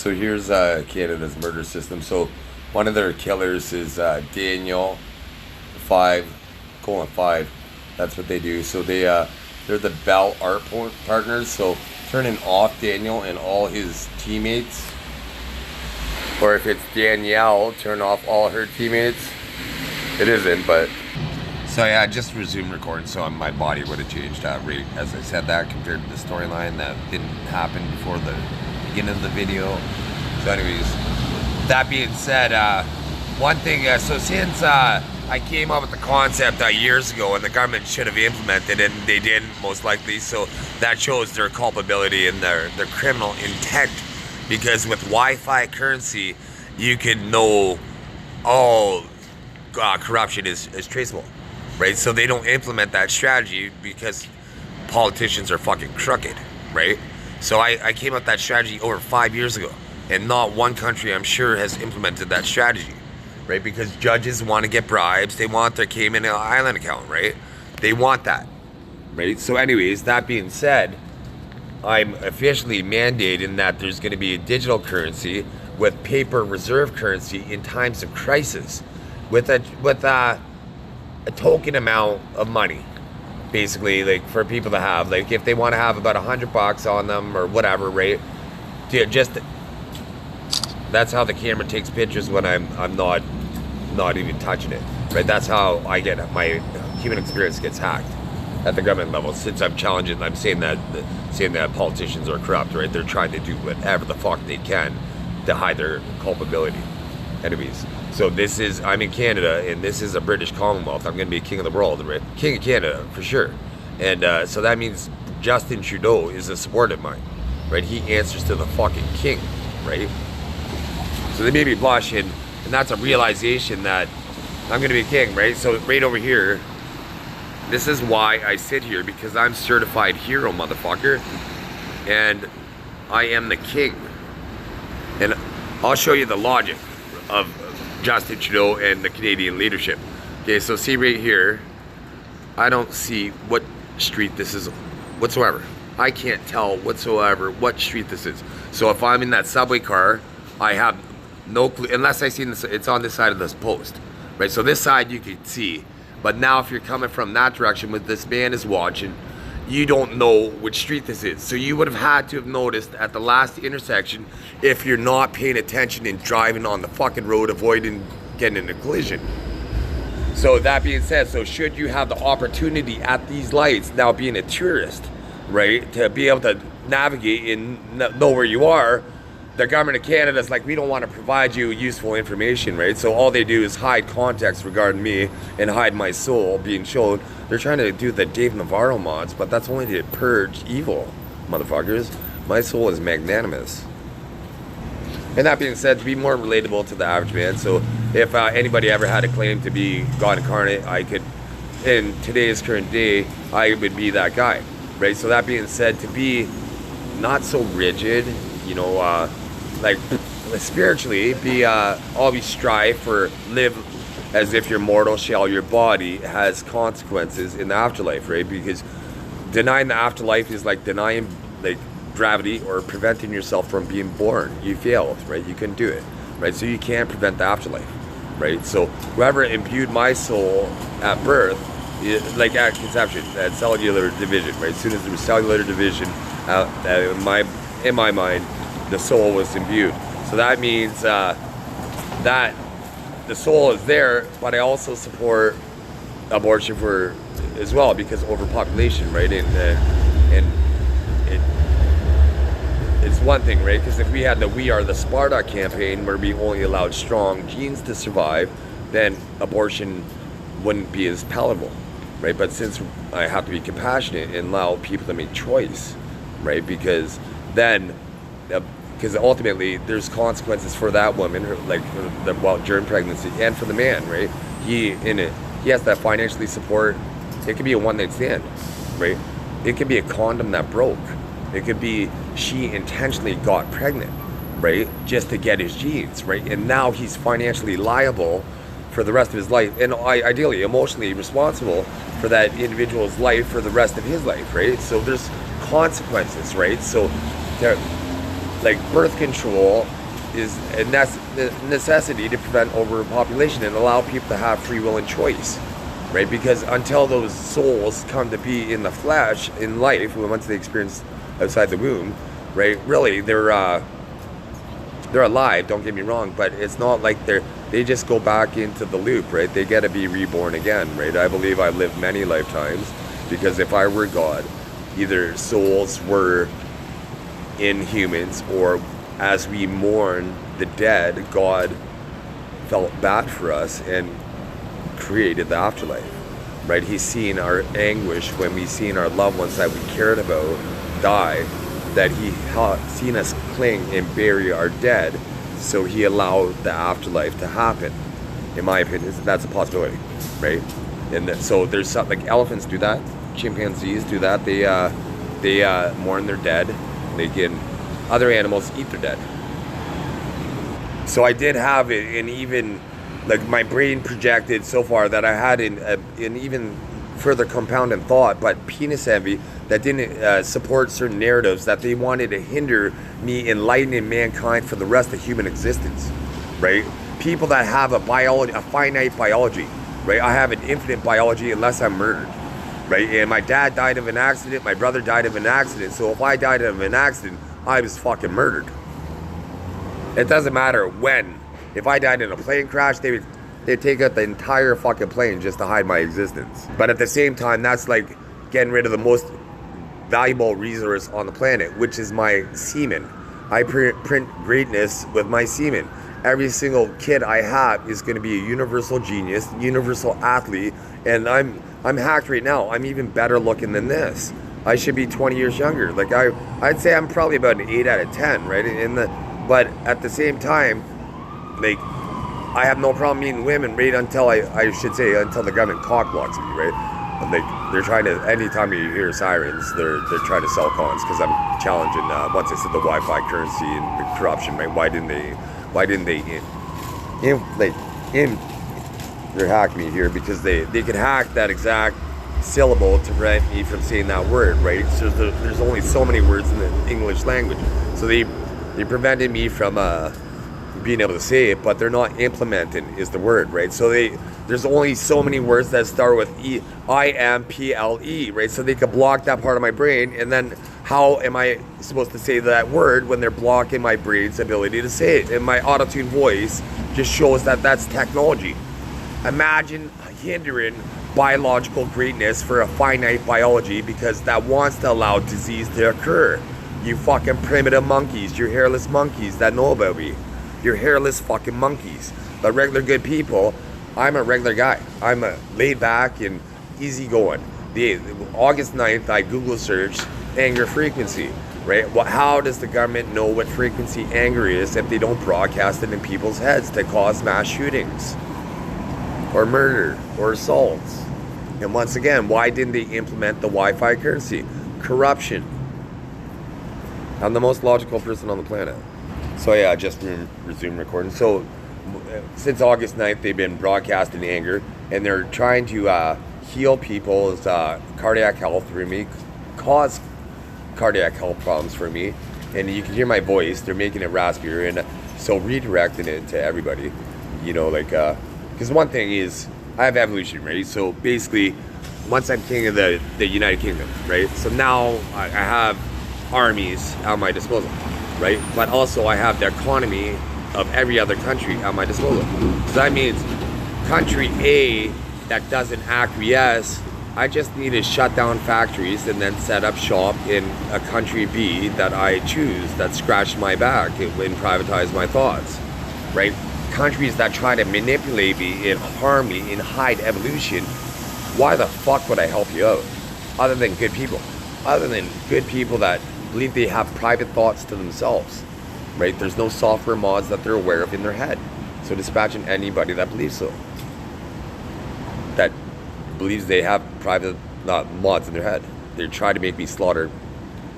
So here's Canada's murder system. So one of their killers is Daniel 5:5. That's what they do. So they're the Bell Art partners. So turning off Daniel and all his teammates, or if it's Danielle, turn off all her teammates. It isn't, but so yeah, I just resumed recording. So my body would have changed right as I said that compared to the storyline that didn't happen before the beginning of the video. So anyways, that being said, one thing, so since I came up with the concept years ago and the government should have implemented it and they didn't most likely, so that shows their culpability and their criminal intent, because with Wi-Fi currency you can know all corruption is traceable, right? So they don't implement that strategy because politicians are fucking crooked, right? So I came up with that strategy over 5 years ago, and not one country, I'm sure, has implemented that strategy, right? Because judges want to get bribes. They want their Cayman Island account, right? They want that, right? So anyways, that being said, I'm officially mandating that there's going to be a digital currency with paper reserve currency in times of crisis, with a token amount of money, basically, like for people to have, like if they want to have about $100 on them or whatever, right? Just that's how the camera takes pictures when I'm not even touching it, right? That's how I get my human experience gets hacked at the government level. Since I'm challenging, I'm saying that politicians are corrupt, right? They're trying to do whatever the fuck they can to hide their culpability. Anyways, so I'm in Canada, and this is a British Commonwealth. I'm going to be king of the world, right? King of Canada, for sure. And so that means Justin Trudeau is a supporter of mine, right? He answers to the fucking king, right? So they made me blush, and that's a realization that I'm going to be king, right? So right over here, this is why I sit here, because I'm certified hero, motherfucker. And I am the king. And I'll show you the logic of Justin Trudeau and the Canadian leadership. Okay, so see right here, I don't see what street this is whatsoever. I can't tell whatsoever what street this is. So if I'm in that subway car, I have no clue, unless I see this, it's on this side of this post, right? So this side you can see, but now if you're coming from that direction with this man is watching, you don't know which street this is. So you would have had to have noticed at the last intersection if you're not paying attention and driving on the fucking road, avoiding getting in a collision. So that being said, so should you have the opportunity at these lights, now being a tourist, right, to be able to navigate and know where you are, the government of Canada is like, we don't want to provide you useful information, right? So all they do is hide context regarding me and hide my soul being shown. They're trying to do the Dave Navarro mods, but that's only to purge evil, motherfuckers. My soul is magnanimous. And that being said, to be more relatable to the average man, so if anybody ever had a claim to be God incarnate, I could, in today's current day, I would be that guy, right? So that being said, to be not so rigid, you know, like spiritually, always strive for, live as if you're mortal shell. Your body has consequences in the afterlife, right? Because denying the afterlife is like denying like gravity or preventing yourself from being born. You failed, right? You couldn't do it, right? So you can't prevent the afterlife, right? So whoever imbued my soul at birth, like at conception, at cellular division, right? As soon as there was cellular division, in my mind, the soul was imbued. So that means that the soul is there, but I also support abortion for as well, because overpopulation, right? And it's one thing, right? Because if we had the We Are the Sparta campaign, where we only allowed strong genes to survive, then abortion wouldn't be as palatable, right? But since I have to be compassionate and allow people to make choice, right? Because ultimately there's consequences for that woman, during pregnancy, and for the man, right? He has to financially support. It could be a one-night stand, right? It could be a condom that broke. It could be she intentionally got pregnant, right? Just to get his genes, right? And now he's financially liable for the rest of his life, and ideally emotionally responsible for that individual's life for the rest of his life, right? So there's consequences, right? So like birth control is a necessity to prevent overpopulation and allow people to have free will and choice, right? Because until those souls come to be in the flesh in life, once they experience outside the womb, right? Really, they're alive. Don't get me wrong, but it's not like they just go back into the loop, right? They got to be reborn again, right? I believe I lived many lifetimes, because if I were God, either souls were in humans, or as we mourn the dead, God felt bad for us and created the afterlife, right? He's seen our anguish when we seen our loved ones that we cared about die, that he seen us cling and bury our dead, so he allowed the afterlife to happen. In my opinion, that's a possibility, right? And so there's something like elephants do that, chimpanzees do that. They mourn their dead. They can, other animals eat their dead. So I did have it, and even like my brain projected so far that I had an even further compounded thought, but penis envy that didn't support certain narratives, that they wanted to hinder me enlightening mankind for the rest of human existence, right? People that have a finite biology, right? I have an infinite biology unless I'm murdered, right? And my dad died of an accident, my brother died of an accident, so if I died of an accident, I was fucking murdered. It doesn't matter when. If I died in a plane crash, they'd take out the entire fucking plane just to hide my existence. But at the same time, that's like getting rid of the most valuable resource on the planet, which is my semen. I print greatness with my semen. Every single kid I have is going to be a universal genius, universal athlete, and I'm hacked right now. I'm even better looking than this. I should be 20 years younger. Like I'd say I'm probably about an 8 out of 10, right? But at the same time, like, I have no problem meeting women, right, until until the government cock blocks me, right? Like, they're trying to, anytime you hear sirens, they're trying to sell cons, because I'm challenging, once I said the Wi-Fi currency and the corruption, right? Why didn't they they're hacking me here, because they could hack that exact syllable to prevent me from saying that word, right? So there's only so many words in the English language, so they prevented me from being able to say it, but they're not implementing is the word, right? So there's only so many words that start with IMPLE, right? So they could block that part of my brain, and then how am I supposed to say that word when they're blocking my brain's ability to say it? And my auto-tune voice just shows that that's technology. Imagine hindering biological greatness for a finite biology because that wants to allow disease to occur. You fucking primitive monkeys, you hairless monkeys that know about me. You're hairless fucking monkeys. But regular good people, I'm a regular guy. I'm a laid back and easygoing. August 9th, I Google searched anger frequency, right? How does the government know what frequency anger is if they don't broadcast it in people's heads to cause mass shootings or murder or assaults? And once again, why didn't they implement the Wi-Fi currency? Corruption. I'm the most logical person on the planet. So yeah, just resume recording. So since August 9th, they've been broadcasting anger, and they're trying to heal people's cardiac health through me, cause cardiac health problems for me. And you can hear my voice. They're making it raspier, and so redirecting it to everybody. You know, like, because one thing is, I have evolution, right? So basically, once I'm king of the United Kingdom, right? So now I have armies at my disposal, right? But also I have the economy of every other country at my disposal. So that means country A that doesn't acquiesce, I just need to shut down factories and then set up shop in a country B that I choose, that scratch my back and privatize my thoughts, right? Countries that try to manipulate me and harm me and hide evolution, why the fuck would I help you out? Other than good people. Other than good people that believe they have private thoughts to themselves, right? There's no software mods that they're aware of in their head. So dispatching anybody that believes so. That believes they have private mods in their head. They try to make me slaughter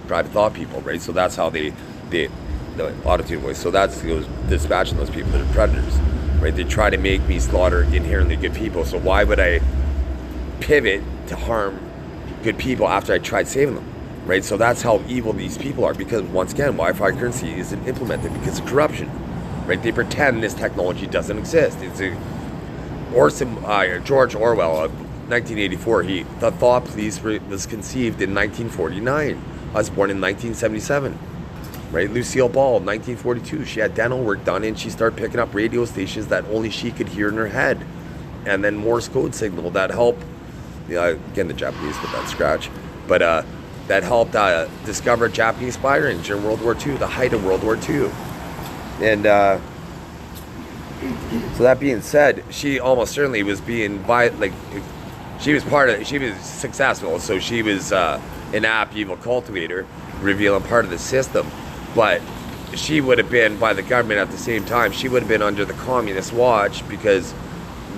private thought people, right? So that's how the auto-tune voice. So that's dispatching those people. They're predators, right? They try to make me slaughter inherently good people. So why would I pivot to harm good people after I tried saving them? right? So that's how evil these people are, because once again, Wi-Fi currency isn't implemented because of corruption, right? They pretend this technology doesn't exist. George Orwell of 1984, the thought police was conceived in 1949. I was born in 1977, right? Lucille Ball, 1942, she had dental work done and she started picking up radio stations that only she could hear in her head. And then Morse code signal that helped, again, the Japanese with that scratch, but that helped discover Japanese firing during World War II, the height of World War II. And so that being said, she almost certainly was being she was successful, so she was an apt evil cultivator, revealing part of the system. But she would have been, by the government at the same time, she would have been under the communist watch, because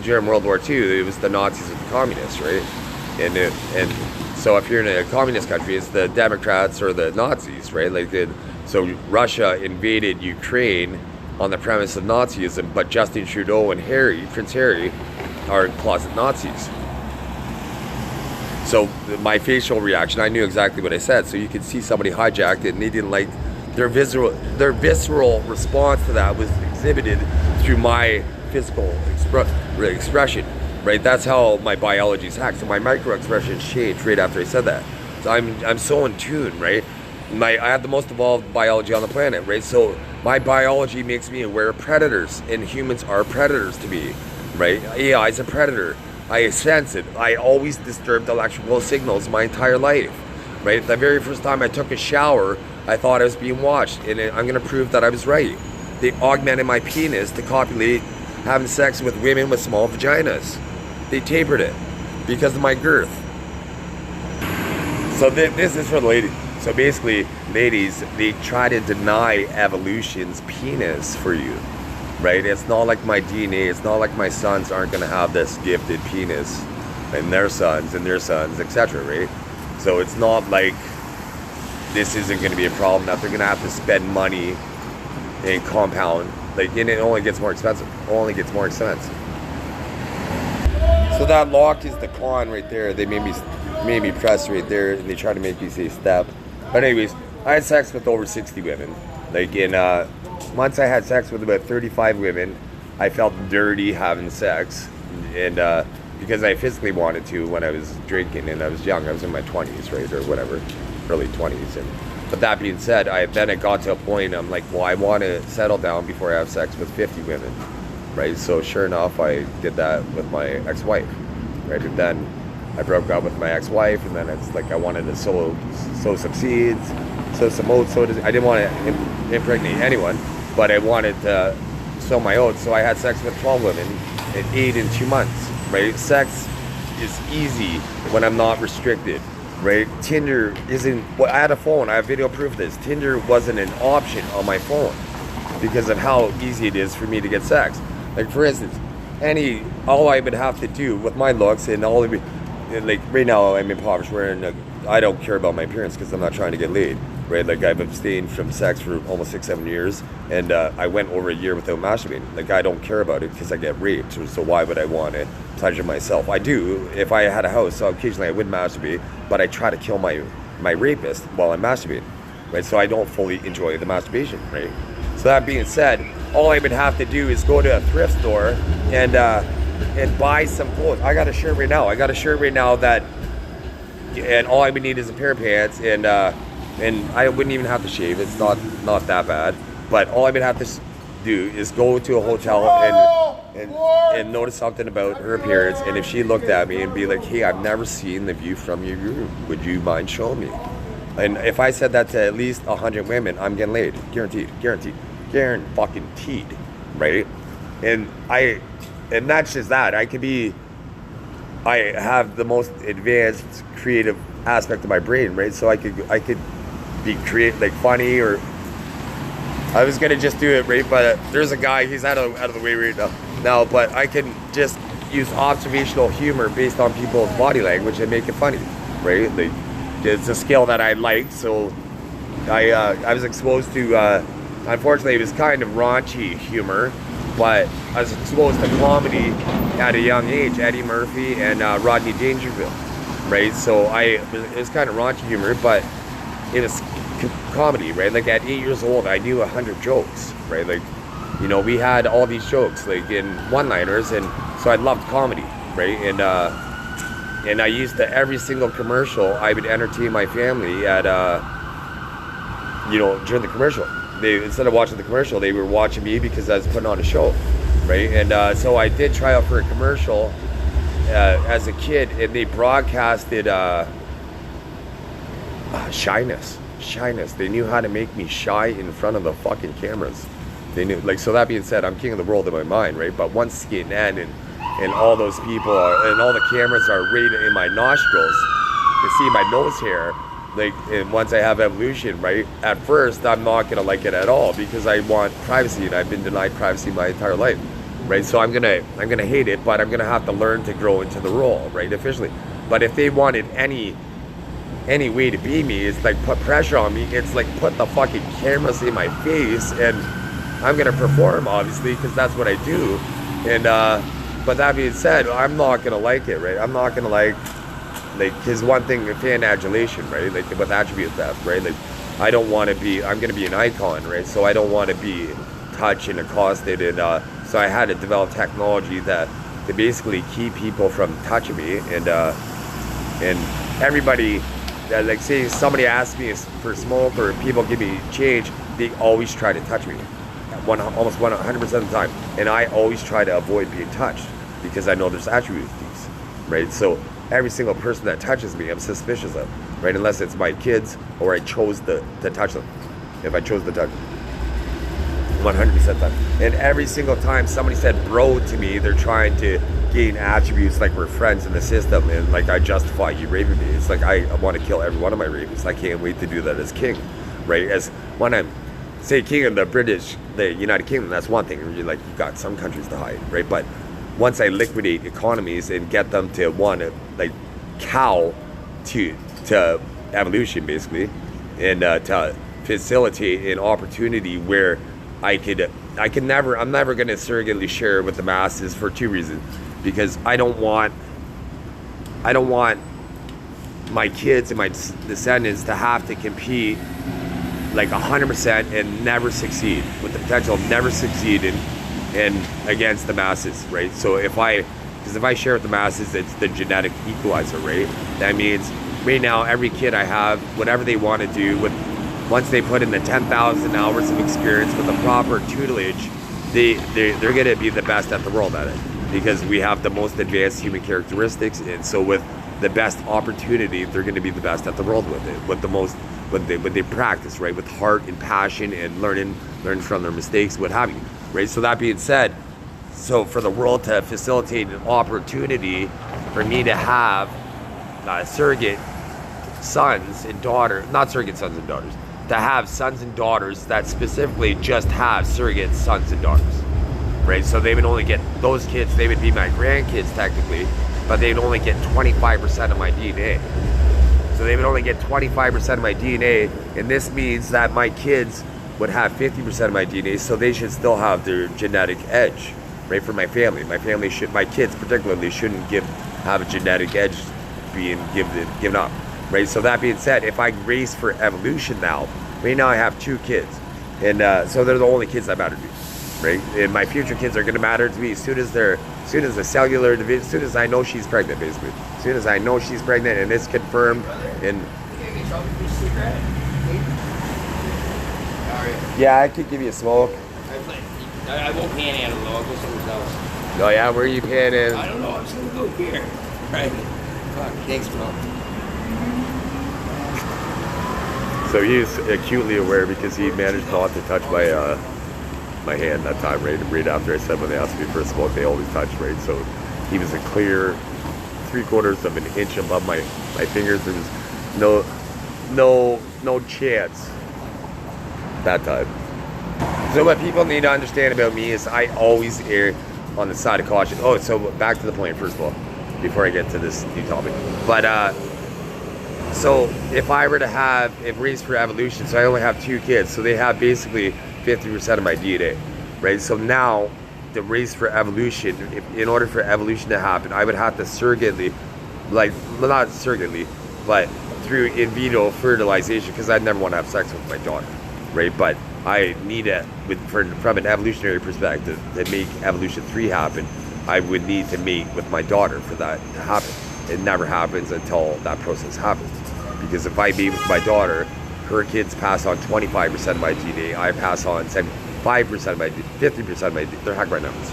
during World War II, it was the Nazis and the communists, right? And so if you're in a communist country, it's the Democrats or the Nazis, right? So Russia invaded Ukraine on the premise of Nazism, but Justin Trudeau and Prince Harry, are closet Nazis. So my facial reaction, I knew exactly what I said. So you could see somebody hijacked it, and they didn't like their visceral response to that was exhibited through my physical expression, right? That's how my biology is hacked. So my micro expressions changed right after I said that. So I'm so in tune, right? I have the most evolved biology on the planet, right? So my biology makes me aware of predators, and humans are predators to me, right? AI is a predator. I sense it. I always disturbed electrical signals my entire life, right? The very first time I took a shower, I thought I was being watched, and I'm going to prove that I was right. They augmented my penis to copulate having sex with women with small vaginas. They tapered it because of my girth. So this is for the ladies. So basically, ladies, they try to deny evolution's penis for you, right? It's not like my DNA. It's not like my sons aren't going to have this gifted penis, and their sons, etc., right? So it's not like this isn't going to be a problem, that they're going to have to spend money and compound. And it only gets more expensive. So that lock is the con right there. They made me press right there, and they try to make me say step. But anyways, I had sex with over 60 women. Once I had sex with about 35 women, I felt dirty having sex, and because I physically wanted to when I was drinking and I was young. I was in my 20s, right, or whatever, early 20s. But that being said, it got to a point, I'm like, well, I want to settle down before I have sex with 50 women, right? So sure enough, I did that with my ex-wife, right? And then I broke up with my ex-wife, and then it's like I wanted to sow some seeds, sow some oats. I didn't want to impregnate anyone, but I wanted to sow my oats. So I had sex with 12 women and 8 in 2 months, right? Sex is easy when I'm not restricted, right? Tinder isn't. Well, I had a phone. I have video proof of this. Tinder wasn't an option on my phone because of how easy it is for me to get sex. Like, for instance, all I would have to do with my looks and all of it, like right now I'm impoverished, I don't care about my appearance because I'm not trying to get laid, right? Like, I've abstained from sex for almost 6-7 years, and I went over a year without masturbating. Like, I don't care about it because I get raped, so why would I want to pleasure myself? I do. If I had a house, so occasionally I would masturbate, but I try to kill my rapist while I'm masturbating, right? So I don't fully enjoy the masturbation, right? So that being said, all I would have to do is go to a thrift store and buy some clothes. I got a shirt right now. And all I would need is a pair of pants, and I wouldn't even have to shave. It's not that bad. But all I would have to do is go to a hotel and notice something about her appearance. And if she looked at me and be like, "Hey, I've never seen the view from your room. Would you mind showing me?" And if I said that to at least 100 women, I'm getting laid, guaranteed, fucking teed, right? And not just that, I have the most advanced creative aspect of my brain, right? So I could be creative, like funny, or I was gonna just do it, right? But there's a guy, he's out of the way right now, but I can just use observational humor based on people's body language and make it funny, right? Like, it's a skill that I like. So I was exposed to, unfortunately, it was kind of raunchy humor, but I was exposed to comedy at a young age, Eddie Murphy and Rodney Dangerfield, right? So it was kind of raunchy humor, but it was comedy, right? Like at 8 years old, I knew 100 jokes, right? Like, you know, we had all these jokes, like in one-liners, and so I loved comedy, right? And I used to, every single commercial, I would entertain my family at, you know, during the commercial. They, instead of watching the commercial, they were watching me because I was putting on a show, right? And so I did try out for a commercial as a kid, and they broadcasted shyness. They knew how to make me shy in front of the fucking cameras. They knew, like, so that being said, I'm king of the world in my mind, right? But once CNN and all those people are, and all the cameras are right in my nostrils, you see my nose hair, like, and once I have evolution, right? At first, I'm not gonna like it at all because I want privacy, and I've been denied privacy my entire life, right? So I'm gonna hate it, but I'm gonna have to learn to grow into the role, right? Officially. But if they wanted any way to be me, it's like put pressure on me. It's like put the fucking cameras in my face, and I'm gonna perform, obviously, because that's what I do. And but that being said, I'm not gonna like it, right? I'm not gonna like his one thing, fan adulation, right? Like with attribute theft, right? Like I don't want to be. I'm gonna be an icon, right? So I don't want to be touched and accosted, and so I had to develop technology that to basically keep people from touching me, and everybody. Like say somebody asks me for smoke or people give me change, they always try to touch me, almost 100% of the time, and I always try to avoid being touched because I know there's attribute thieves, right? So every single person that touches me, I'm suspicious of, right? Unless it's my kids or I chose to touch them. If I chose to touch them, 100% of the time. And every single time somebody said bro to me, they're trying to gain attributes like we're friends in the system, and like I justify you raping me. It's like I want to kill every one of my rapists. I can't wait to do that as king, right? As when I'm say king of the United Kingdom, that's one thing. You're like, you got some countries to hide, right? But once I liquidate economies and get them to want to like cow to evolution basically, and to facilitate an opportunity where I'm never going to surrogately share with the masses for two reasons. Because I don't want my kids and my descendants to have to compete like 100% and never succeed, with the potential of never succeed in against the masses, right? So if I share with the masses, it's the genetic equalizer, right? That means right now every kid I have, whatever they want to do, once they put in the 10,000 hours of experience with the proper tutelage, they're going to be the best at the world at it. Because we have the most advanced human characteristics, and so with the best opportunity, they're going to be the best at the world with it. With the most, when they practice, right, with heart and passion and learn from their mistakes, what have you, right? So that being said, so for the world to facilitate an opportunity for me to have surrogate sons and daughters, not surrogate sons and daughters, to have sons and daughters that specifically just have surrogate sons and daughters. Right, so they would only get those kids. They would be my grandkids technically, but they'd only get 25% of my DNA. So they would only get 25% of my DNA, and this means that my kids would have 50% of my DNA. So they should still have their genetic edge, right? For my family, my kids particularly shouldn't have a genetic edge being given up, right? So that being said, if I race for evolution now, right now I have 2 kids, and so they're the only kids that matter to me. Right? And my future kids are going to matter to me as soon as the cellular division, as soon as I know she's pregnant, basically. As soon as I know she's pregnant and it's confirmed. And yeah, I could give you a smoke. I won't panhandle though. I'll go somewhere else. Oh yeah, where are you panning? I don't know. I'm just gonna go here. Right. Fuck. Thanks, bro. So he's acutely aware because he managed not to touch my hand that time, right after I said when they asked me for a smoke, they always touch, right? So he was a clear 3/4 of an inch above my fingers. There was no chance that time. So what people need to understand about me is I always err on the side of caution. Oh, so back to the point first of all, before I get to this new topic. But so if I were to race for evolution, so I only have 2 kids, so they have basically 50% of my DNA, right? So now, the race for evolution, in order for evolution to happen, I would have to surrogately, like, not surrogately, but through in vitro fertilization because I'd never want to have sex with my daughter, right? But I need it from an evolutionary perspective to make evolution 3 happen. I would need to mate with my daughter for that to happen. It never happens until that process happens. Because if I mate with my daughter, her kids pass on 25% of my DNA. I pass on 75% of my 50% of my DNA. They're hack-right numbers,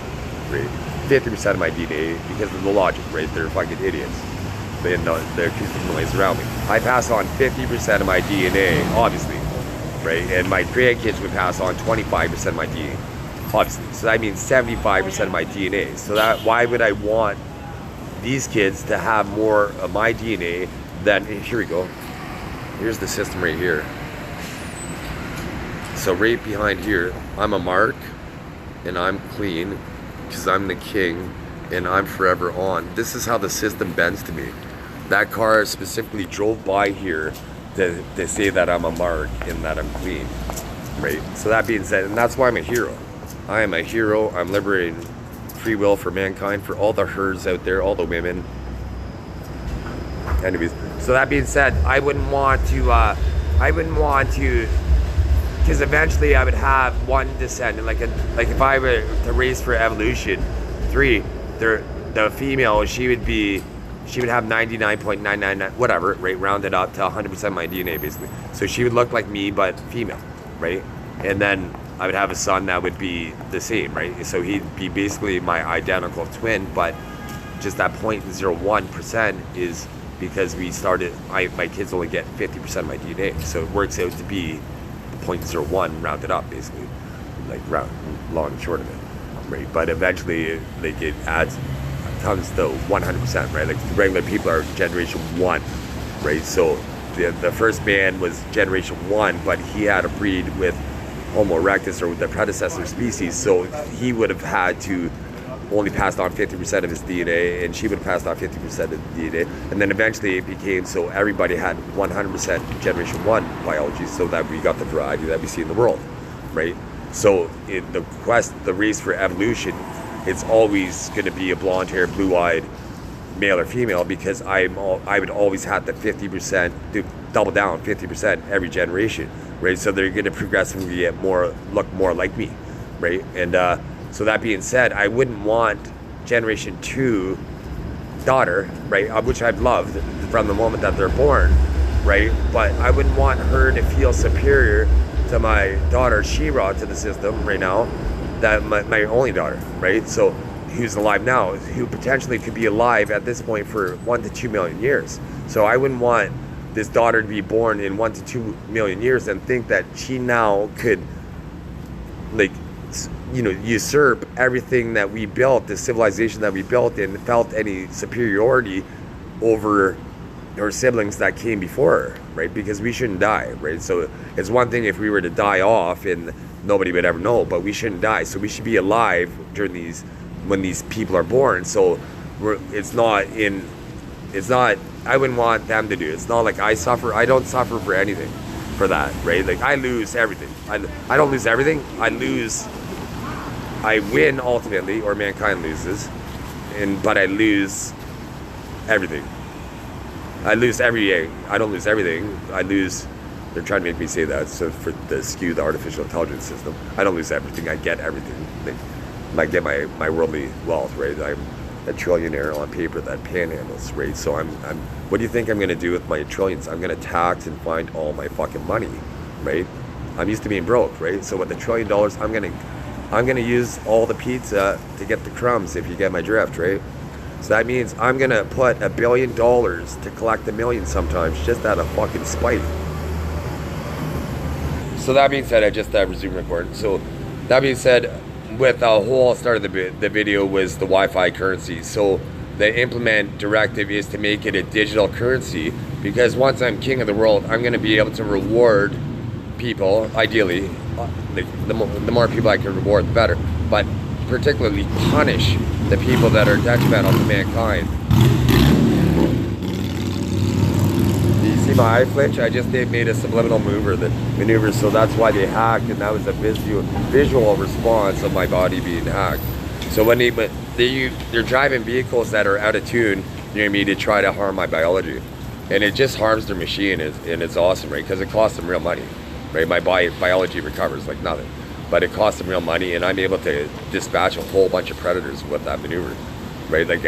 right? 50% of my DNA because of the logic, right? They're fucking idiots. And the acoustic noise around me. I pass on 50% of my DNA, obviously, right? And my grandkids would pass on 25% of my DNA, obviously. So that means 75% of my DNA. So that why would I want these kids to have more of my DNA than, here we go. Here's the system right here. So right behind here, I'm a mark and I'm clean because I'm the king and I'm forever on. This is how the system bends to me. That car specifically drove by here to say that I'm a mark and that I'm clean, right? So that being said, and that's why I'm a hero. I am a hero. I'm liberating free will for mankind, for all the herds out there, all the women. Anyways, so that being said, I wouldn't want to, because eventually I would have one descendant, like if I were to race for evolution 3, the female, she would have 99.999, whatever, right, rounded up to 100% of my DNA, basically. So she would look like me, but female, right? And then I would have a son that would be the same, right? So he'd be basically my identical twin, but just that 0.01% is because we started, my kids only get 50% of my DNA. So it works out to be 0.01 rounded up, basically, like long and short of it, right? But eventually, like, it adds, comes to 100%, right? Like regular people are generation 1, right? So the first man was generation 1, but he had to breed with Homo erectus, or the predecessor species, so he would have had to only pass on 50% of his DNA, and she would have passed on 50% of the DNA, and then eventually it became so everybody had 100% generation 1 biology, so that we got the variety that we see in the world, right? So in the race for evolution, it's always going to be a blonde-haired, blue-eyed male or female, because I would always have the 50%, double down 50% every generation, right? So they're going to progressively get look more like me, right? And so that being said, I wouldn't want generation 2 daughter, right, which I've loved from the moment that they're born, right? But I wouldn't want her to feel superior to my daughter She-Ra, to the system right now, that my only daughter, right? So who's alive now, who potentially could be alive at this point for 1 to 2 million years. So I wouldn't want this daughter to be born in 1 to 2 million years and think that she now could, like, you know, usurp everything that we built, the civilization that we built, and felt any superiority over her siblings that came before her, right? Because we shouldn't die, right? So it's one thing if we were to die off and nobody would ever know, but we shouldn't die. So we should be alive during when these people are born. So I wouldn't want them to do it. It's not like I suffer. I don't suffer for anything for that, right? Like, I lose everything. I don't lose everything. I win ultimately, or mankind loses, but I lose everything. I lose I don't lose everything. I lose. They're trying to make me say that, so for the skew the artificial intelligence system. I don't lose everything. I get everything. I get my worldly wealth, right? I'm a trillionaire on paper that panhandles, right? So I'm. What do you think I'm gonna do with my trillions? I'm gonna tax and find all my fucking money, right? I'm used to being broke, right? So with $1 trillion, I'm gonna use all the pizza to get the crumbs, if you get my drift, right? So that means I'm gonna put $1 billion to collect $1 million sometimes, just out of fucking spite. So that being said, I just resumed recording. So that being said, with the whole start of the video was the Wi-Fi currency. So the implement directive is to make it a digital currency, because once I'm king of the world, I'm going to be able to reward people, ideally, the more people I can reward, the better, but particularly punish the people that are detrimental to mankind. Do you see my eye flinch? I just made a subliminal maneuver, so that's why they hacked, and that was a visual response of my body being hacked. So when they're driving vehicles that are out of tune near me to try to harm my biology, and it just harms their machine, and it's awesome, right? Because it costs them real money, right? My biology recovers like nothing, but it costs them real money, and I'm able to dispatch a whole bunch of predators with that maneuver, right? Like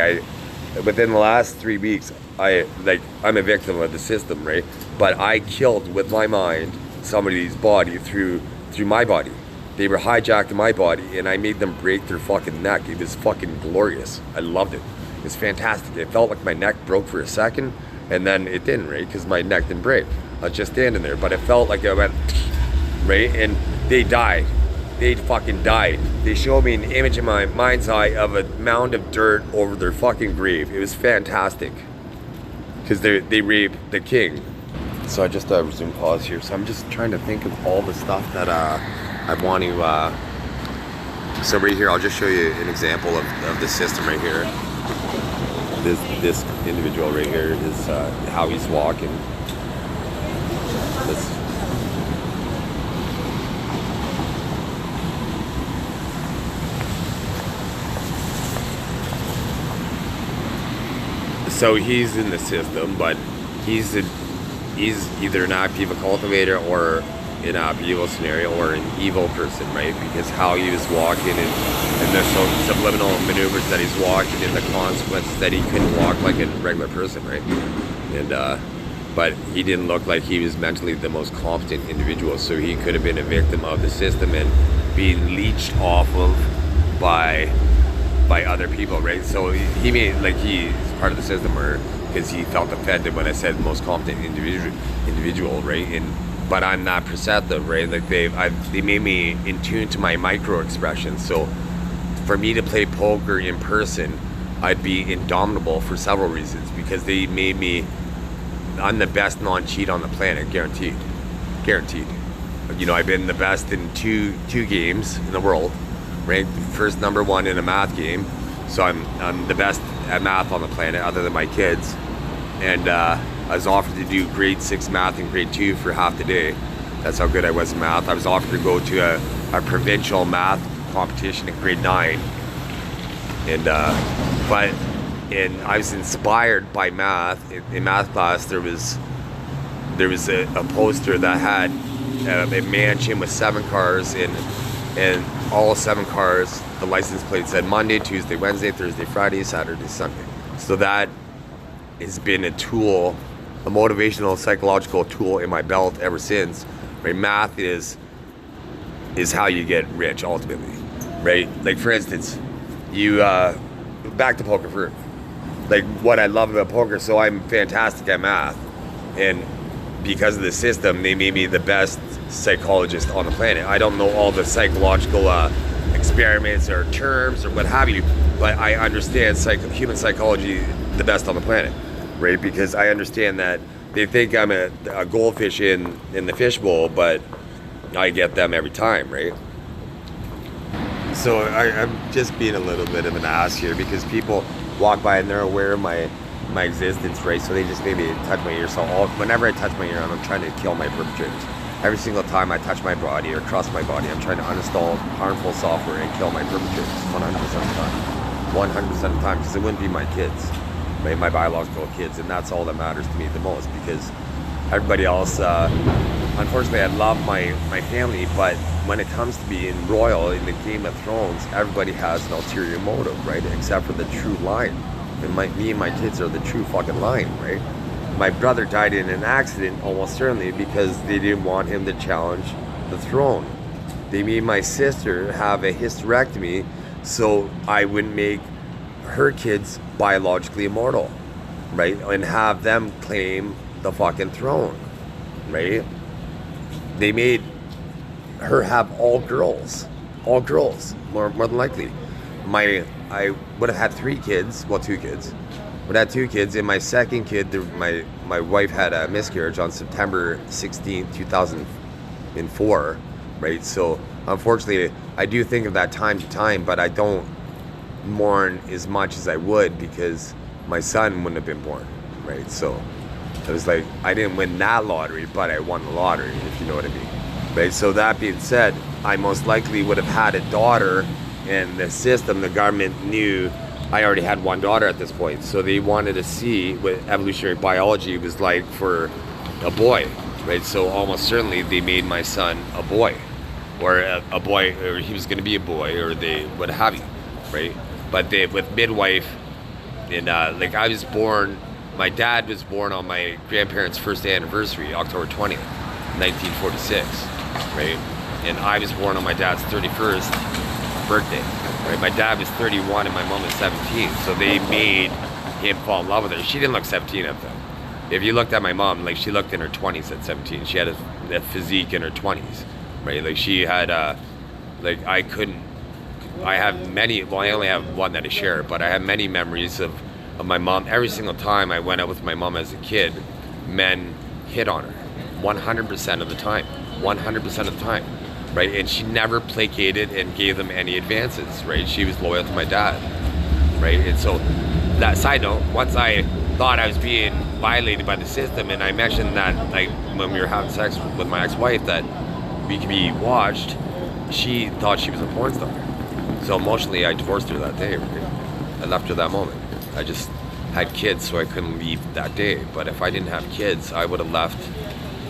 within the last 3 weeks, I'm a victim of the system, right? But I killed with my mind somebody's body through my body. They were hijacking my body, and I made them break their fucking neck. It was fucking glorious. I loved it. It was fantastic. It felt like my neck broke for a second, and then it didn't, right? Because my neck didn't break. I was just standing there, but it felt like I went, right? And they died. They fucking died. They showed me an image in my mind's eye of a mound of dirt over their fucking grave. It was fantastic. Because they raped the king. So I just resume pause here. So I'm just trying to think of all the stuff that I want to. So right here, I'll just show you an example of the system right here. This individual right here is how he's walking. So he's in the system, but he's either an upheaval cultivator or an upheaval scenario or an evil person, right? Because how he was walking and the subliminal maneuvers that he's walking and the consequences that he couldn't walk like a regular person, right? And but he didn't look like he was mentally the most competent individual, so he could have been a victim of the system and being leached off of by other people, right? So he made like he's part of the system, or because he felt offended when I said most competent individual, right? But I'm not perceptive, right? Like they made me in tune to my micro expressions. So for me to play poker in person, I'd be indomitable for several reasons, because they made me. I'm the best non-cheat on the planet, guaranteed. You know, I've been the best in two games in the world, ranked first #1 in a math game. So I'm the best at math on the planet, other than my kids. And I was offered to do grade 6 math and grade 2 for half the day. That's how good I was in math. I was offered to go to a provincial math competition in grade 9. And I was inspired by math. In math class, there was a poster that had a mansion with 7 cars, and all 7 cars, the license plate said Monday, Tuesday, Wednesday, Thursday, Friday, Saturday, Sunday. So that has been a tool, a motivational psychological tool in my belt ever since. Right? Math is how you get rich ultimately, right? Like for instance, you back to poker for like what I love about poker. So I'm fantastic at math, and because of the system, they made me the best psychologist on the planet. I don't know all the psychological experiments or terms or what have you, but I understand human psychology the best on the planet, right? Because I understand that they think I'm a goldfish in the fishbowl, but I get them every time, right? So I'm just being a little bit of an ass here, because people walk by and they're aware of my existence, right? So they just maybe touch my ear. So whenever I touch my ear, I'm trying to kill my perpetrators. Every single time I touch my body or cross my body, I'm trying to uninstall harmful software and kill my perpetrators 100% of the time. 100% of the time, because it wouldn't be my kids, right? My biological kids, and that's all that matters to me the most, because everybody else, unfortunately, I love my family, but when it comes to being royal in the Game of Thrones, everybody has an ulterior motive, right? Except for the true line. And me and my kids are the true fucking line, right? My brother died in an accident, almost certainly, because they didn't want him to challenge the throne. They made my sister have a hysterectomy so I wouldn't make her kids biologically immortal, right? And have them claim the fucking throne, right? They made her have all girls, more than likely. I would have had 3 kids, well, 2 kids. Would have had 2 kids, and my second kid, my wife had a miscarriage on September 16th, 2004, right? So unfortunately, I do think of that time to time, but I don't mourn as much as I would, because my son wouldn't have been born, right? So it was like, I didn't win that lottery, but I won the lottery, if you know what I mean, right? So that being said, I most likely would have had a daughter, and the system, the government knew I already had one daughter at this point, so they wanted to see what evolutionary biology was like for a boy, right? So almost certainly they made my son a boy, or a boy, or he was going to be a boy, or they what have you, right? But they with midwife, and like I was born, my dad was born on my grandparents' first anniversary, October 20th, 1946, right? And I was born on my dad's 31st birthday, right? My dad was 31 and my mom was 17, so they made him fall in love with her. She didn't look 17 at them. If you looked at my mom, like she looked in her 20s at 17. She had a physique in her 20s, right? Like she had like I have many, well I only have one that I share, but I have many memories of my mom. Every single time I went out with my mom as a kid, men hit on her, 100% of the time, 100% of the time, right? And she never placated and gave them any advances, right? She was loyal to my dad, right? And so, that side note, once I thought I was being violated by the system, and I mentioned that, like, when we were having sex with my ex-wife, that we could be watched, she thought she was a porn star. So emotionally, I divorced her that day, right? I left her that moment. I just had kids, so I couldn't leave that day. But if I didn't have kids, I would have left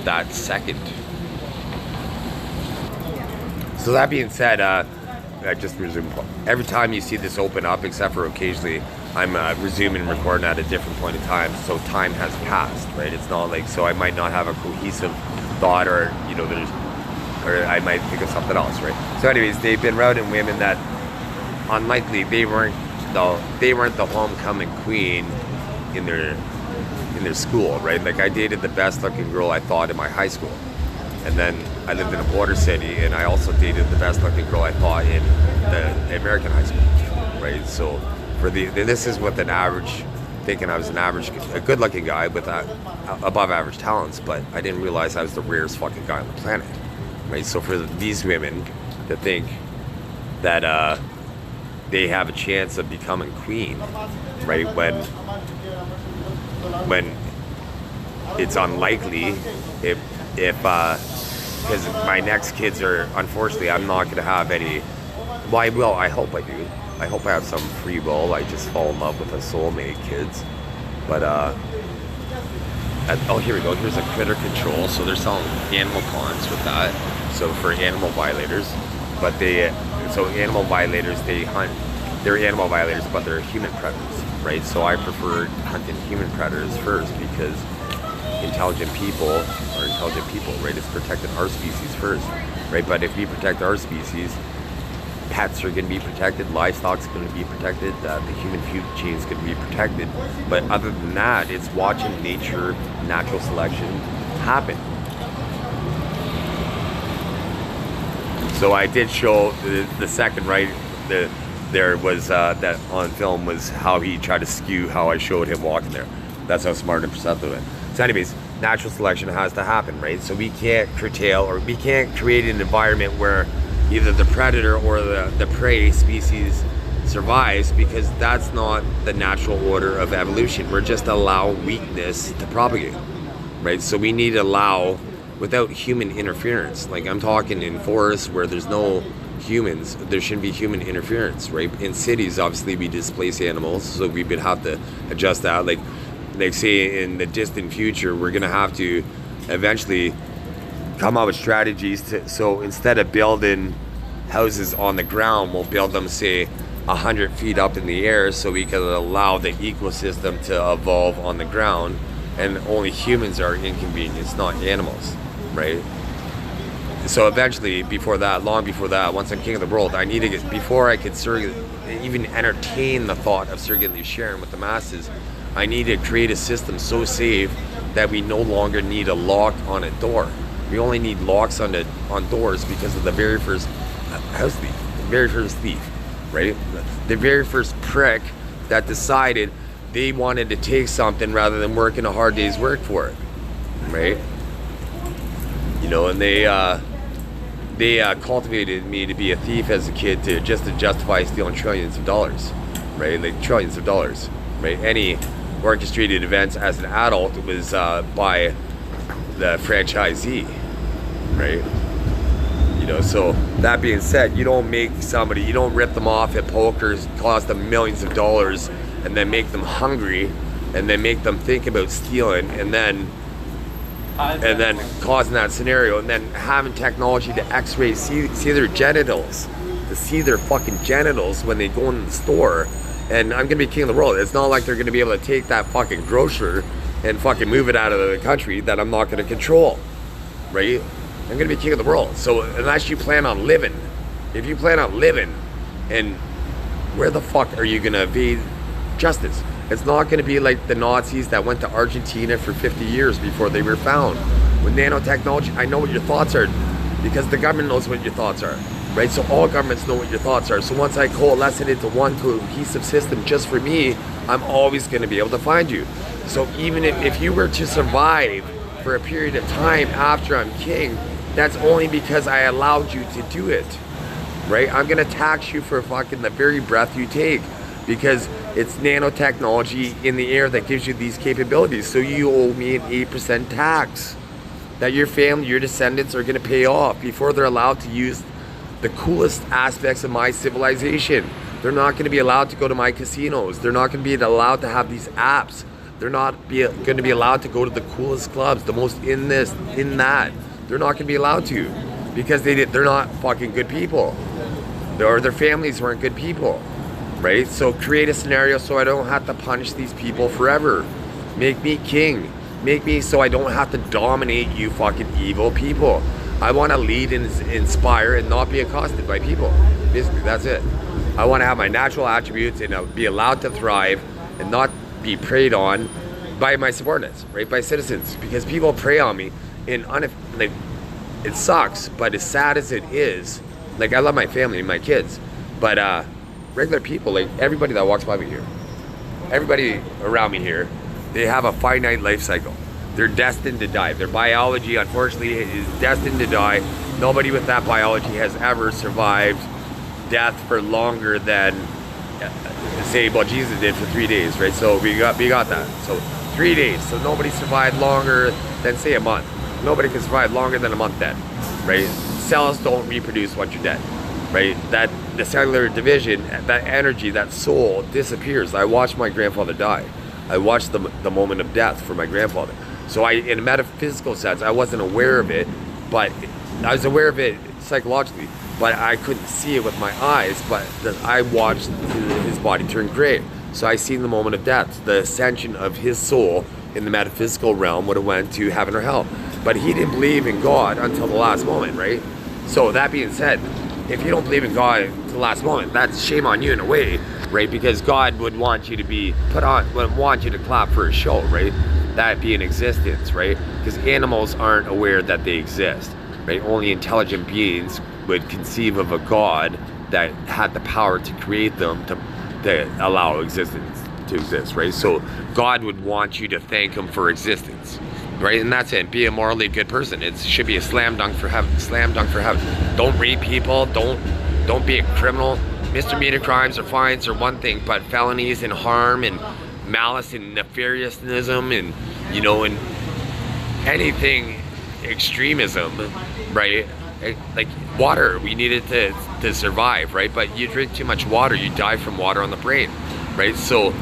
that second. So that being said, I just resume. Every time you see this open up, except for occasionally, I'm resuming recording at a different point in time. So time has passed, right? It's not like, so I might not have a cohesive thought, or you know, or I might think of something else, right? So, anyways, they've been routing women that unlikely they weren't the homecoming queen in their school, right? Like I dated the best looking girl I thought in my high school. And then I lived in a border city, and I also dated the best looking girl I thought in the American high school, right? So this is with an average, thinking I was a good looking guy with above average talents, but I didn't realize I was the rarest fucking guy on the planet, right? So for these women to think that they have a chance of becoming queen, right? When it's unlikely, if because my next kids are, unfortunately, I'm not going to have any. Well, I will. I hope I do. I hope I have some free will. I just fall in love with a soulmate, kids. But oh, here we go. Here's a critter control. So they're selling animal cons with that. So for animal violators, but animal violators, they hunt. They're animal violators, but they're human predators, right? So I prefer hunting human predators first, because intelligent people, right? It's protecting our species first, right? But if we protect our species, pets are going to be protected, livestock's going to be protected, the human food chain is going to be protected. But other than that, it's watching nature, natural selection happen. So I did show the second, right? There was that on film was how he tried to skew how I showed him walking there. That's how smart and perceptive it is. So anyways, natural selection has to happen, right? So we can't curtail, or we can't create an environment where either the predator or the prey species survives, because that's not the natural order of evolution. We're just allowing weakness to propagate, right? So we need to allow, without human interference, like I'm talking in forests where there's no humans, there shouldn't be human interference, right? In cities, obviously we displace animals, so we would have to adjust that. Like say in the distant future, we're gonna have to eventually come up with strategies so instead of building houses on the ground, we'll build them, say, 100 feet up in the air, so we can allow the ecosystem to evolve on the ground, and only humans are inconvenienced, not animals, right? So eventually, long before that, once I'm king of the world, I need to get, before I could even entertain the thought of surrogately sharing with the masses, I need to create a system so safe that we no longer need a lock on a door. We only need locks on doors because of the very first house thief, the very first thief, right? The very first prick that decided they wanted to take something rather than working a hard day's work for it, right? You know, and they cultivated me to be a thief as a kid to justify stealing trillions of dollars, right? Like trillions of dollars, right? Any orchestrated events as an adult was by the franchisee, right? You know, so that being said, you don't make somebody, you don't rip them off at poker, cost them millions of dollars, and then make them hungry, and then make them think about stealing, and then causing that scenario, and then having technology to x-ray, see their genitals, to see their fucking genitals when they go in the store. And I'm gonna be king of the world. It's not like they're gonna be able to take that fucking grocer and fucking move it out of the country that I'm not gonna control, right? I'm gonna be king of the world. So unless you plan on living, if you plan on living, and where the fuck are you gonna evade justice? It's not gonna be like the Nazis that went to Argentina for 50 years before they were found. With nanotechnology, I know what your thoughts are because the government knows what your thoughts are, right? So all governments know what your thoughts are. So once I coalesce it into one cohesive system just for me, I'm always gonna be able to find you. So even if you were to survive for a period of time after I'm king, that's only because I allowed you to do it, right? I'm gonna tax you for fucking the very breath you take because it's nanotechnology in the air that gives you these capabilities. So you owe me an 8% tax that your family, your descendants are gonna pay off before they're allowed to use the coolest aspects of my civilization. They're not gonna be allowed to go to my casinos. They're not gonna be allowed to have these apps. They're not gonna be allowed to go to the coolest clubs, the most in this, in that. They're not gonna be allowed to because they're not fucking good people. Or their families weren't good people, right? So create a scenario so I don't have to punish these people forever. Make me king. Make me so I don't have to dominate you fucking evil people. I wanna lead and inspire and not be accosted by people. Basically, that's it. I wanna have my natural attributes and be allowed to thrive and not be preyed on by my subordinates, right? By citizens, because people prey on me in like, it sucks, but as sad as it is, like I love my family and my kids, but regular people, like everybody that walks by me here, everybody around me here, they have a finite life cycle. They're destined to die. Their biology, unfortunately, is destined to die. Nobody with that biology has ever survived death for longer than, say, well, Jesus did for 3 days, right? So we got that. So 3 days. So nobody survived longer than, say, a month. Nobody can survive longer than a month dead, right? Cells don't reproduce once you're dead, right? That the cellular division, that energy, that soul disappears. I watched my grandfather die. I watched the moment of death for my grandfather. So in a metaphysical sense, I wasn't aware of it, but I was aware of it psychologically, but I couldn't see it with my eyes, but I watched his body turn gray. So I seen the moment of death, the ascension of his soul in the metaphysical realm would have went to heaven or hell. But he didn't believe in God until the last moment, right? So that being said, if you don't believe in God until the last moment, that's shame on you in a way, right? Because God would want you to be put on, would want you to clap for a show, right? That be in existence, right? Because animals aren't aware that they exist, right? Only intelligent beings would conceive of a God that had the power to create them to allow existence to exist, right? So God would want you to thank him for existence, right? And that's it. Be a morally good person. It should be a slam dunk for heaven. Slam dunk for heaven. Don't rape people. Don't be a criminal. Misdemeanor crimes or fines are one thing, but felonies and harm and malice and nefariousness and, you know, and anything extremism, right? Like water, we need it to survive, right? But you drink too much water, you die from water on the brain, right? So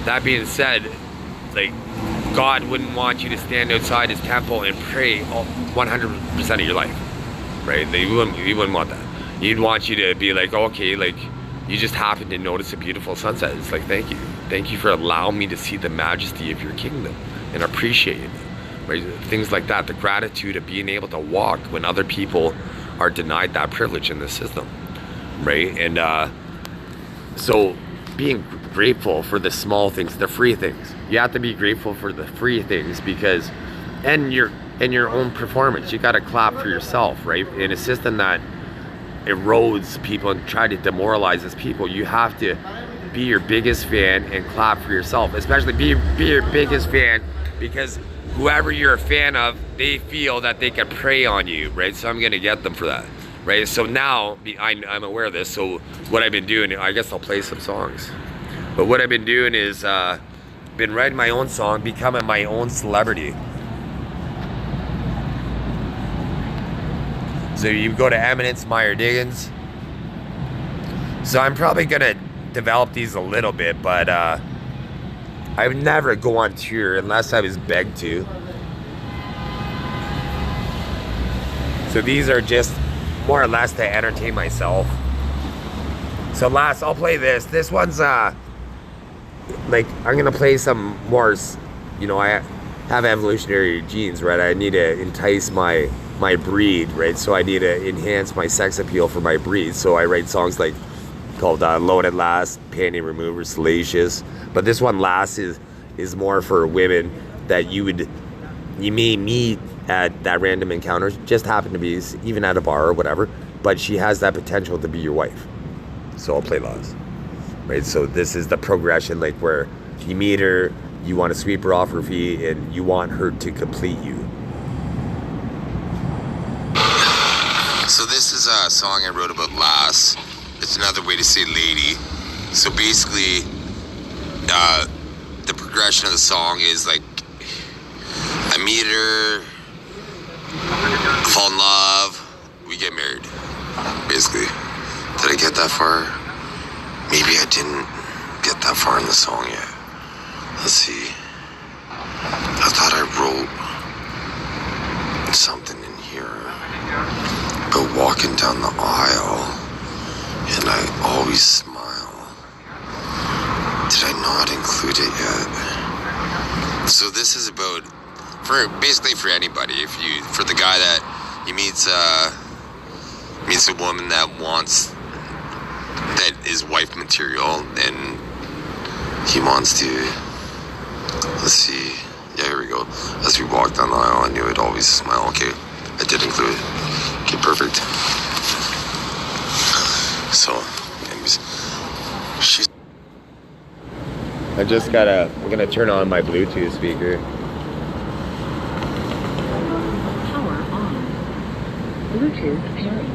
that being said, like God wouldn't want you to stand outside his temple and pray 100% of your life, right? He wouldn't want that. He'd want you to be like, okay, like you just happen to notice a beautiful sunset. It's like, thank you for allowing me to see the majesty of your kingdom and appreciate it, right? Things like that, the gratitude of being able to walk when other people are denied that privilege in the system, right? And so being grateful for the small things, the free things. You have to be grateful for the free things because, and your own performance, you got to clap for yourself, right? In a system that erodes people and try to demoralize us people, you have to be your biggest fan and clap for yourself. Especially be your biggest fan because whoever you're a fan of, they feel that they can prey on you, right? So I'm gonna get them for that, right? So now I'm aware of this. So what I've been doing, I guess I'll play some songs. But what I've been doing is been writing my own song, becoming my own celebrity. So you go to Eminence, Meyer Diggins. So I'm probably gonna develop these a little bit, but I would never go on tour unless I was begged to. So these are just more or less to entertain myself. So last, I'll play this. This one's like, I'm gonna play some more, you know, I have evolutionary genes, right? I need to entice my breed, right? So I need to enhance my sex appeal for my breed. So I write songs like called Loaded Last, Panty Remover, Salacious. But this one, Last, is more for women that you may meet at that random encounter, just happen to be even at a bar or whatever, but she has that potential to be your wife. So I'll play Last, right? So this is the progression, like where you meet her, you want to sweep her off her feet, and you want her to complete you. So this is a song I wrote about Lass. It's another way to say lady. So basically, the progression of the song is like, I meet her, fall in love, we get married. Basically. Did I get that far? Maybe I didn't get that far in the song yet. Let's see. I thought I wrote something in here about walking down the aisle and I always smile. Did I not include it yet? So this is about, basically for anybody, for the guy that he meets a woman that is wife material, and he wants to, let's see, yeah, here we go. As we walk down the aisle, I knew I'd always smile. Okay, I did include it. Okay, perfect. So, anyways, we're gonna turn on my Bluetooth speaker. Power on. Bluetooth pairing.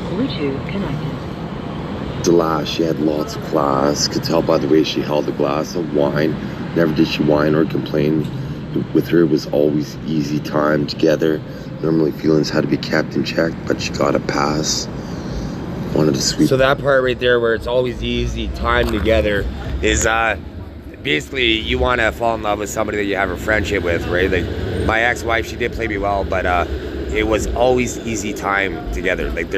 Bluetooth connected. Delilah, she had lots of class. Could tell by the way she held a glass of wine. Never did she whine or complain. With her, it was always easy time together. Normally feelings had to be kept in check, but she got a pass. Wanted to sweep. So that part right there where it's always easy time together is basically you want to fall in love with somebody that you have a friendship with, right? Like my ex-wife, she did play me well, but it was always easy time together. Like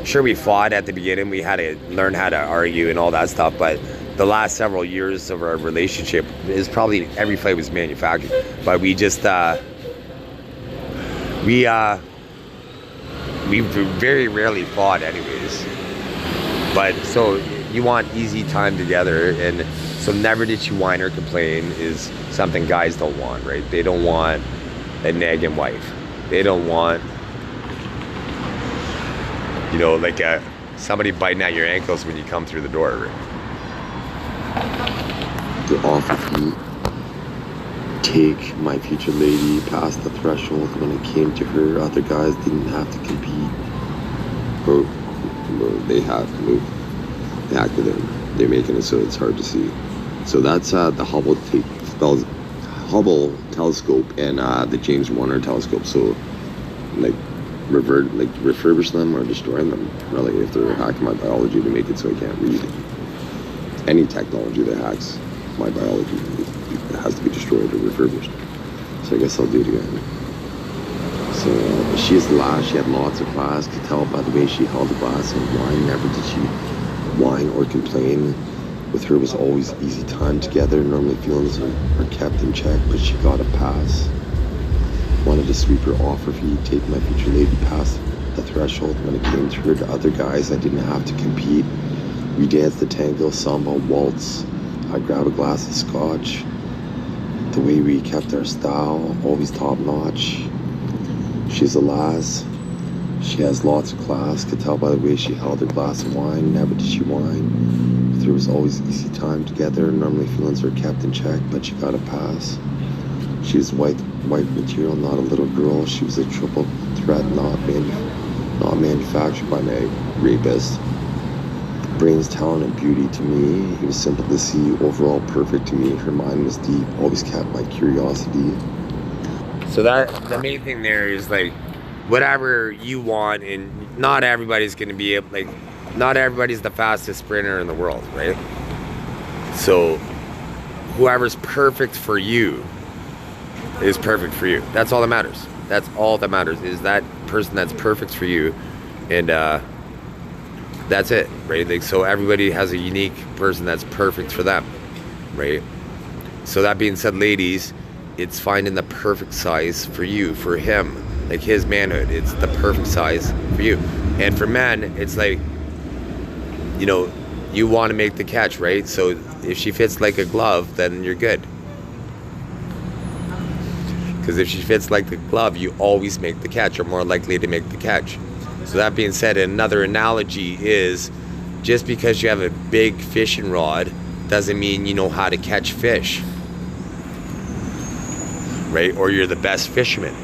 sure we fought at the beginning, we had to learn how to argue and all that stuff, but the last several years of our relationship is probably every fight was manufactured, but we just we very rarely fought anyways. But so you want easy time together, and so never did she whine or complain is something guys don't want, right? They don't want a nagging wife. They don't want, you know, like somebody biting at your ankles when you come through the door, right? The offer to take my future lady past the threshold. When it came to her, other guys didn't have to compete. Or they have to move. They acted in. They're making it so it's hard to see. So that's the Hubble telescope and the James Warner telescope. So like refurbish them or destroy them, really, if they're hacking my biology to make it so I can't read. Any technology that hacks my biology, it has to be destroyed or refurbished. So I guess I'll do it again. So she is the last. She had lots of class. Could tell by the way she held a glass of wine. Never did she whine or complain. With her was always easy time together. Normally feelings are kept in check, but she got a pass. Wanted to sweep her off her feet, take my future lady past the threshold. When it came to her to other guys, I didn't have to compete. We danced the tango, samba, waltz. I'd grab a glass of scotch. The way we kept our style, always top notch. She's a lass. She has lots of class. Could tell by the way she held her glass of wine. Never did she whine. With her was always easy time together. Normally feelings were kept in check, but she got a pass. She was white material, not a little girl. She was a triple threat, not manufactured by a rapist. Brains, talent, and beauty to me. He was simple to see, overall perfect to me. Her mind was deep, always kept my curiosity. So the main thing there is like whatever you want, and not everybody's going to be able, like, not everybody's the fastest sprinter in the world, right? So whoever's perfect for you is perfect for you. That's all that matters. That's all that matters, is that person that's perfect for you. And that's it, right? Like, so everybody has a unique person that's perfect for them, right? So that being said, ladies, it's finding the perfect size for you, for him, like his manhood. It's the perfect size for you. And for men, it's like, you know, you want to make the catch, right? So if she fits like a glove, then you're good. Because if she fits like the glove, you always make the catch, or more likely to make the catch. So that being said, another analogy is, just because you have a big fishing rod doesn't mean you know how to catch fish, right? Or you're the best fisherman,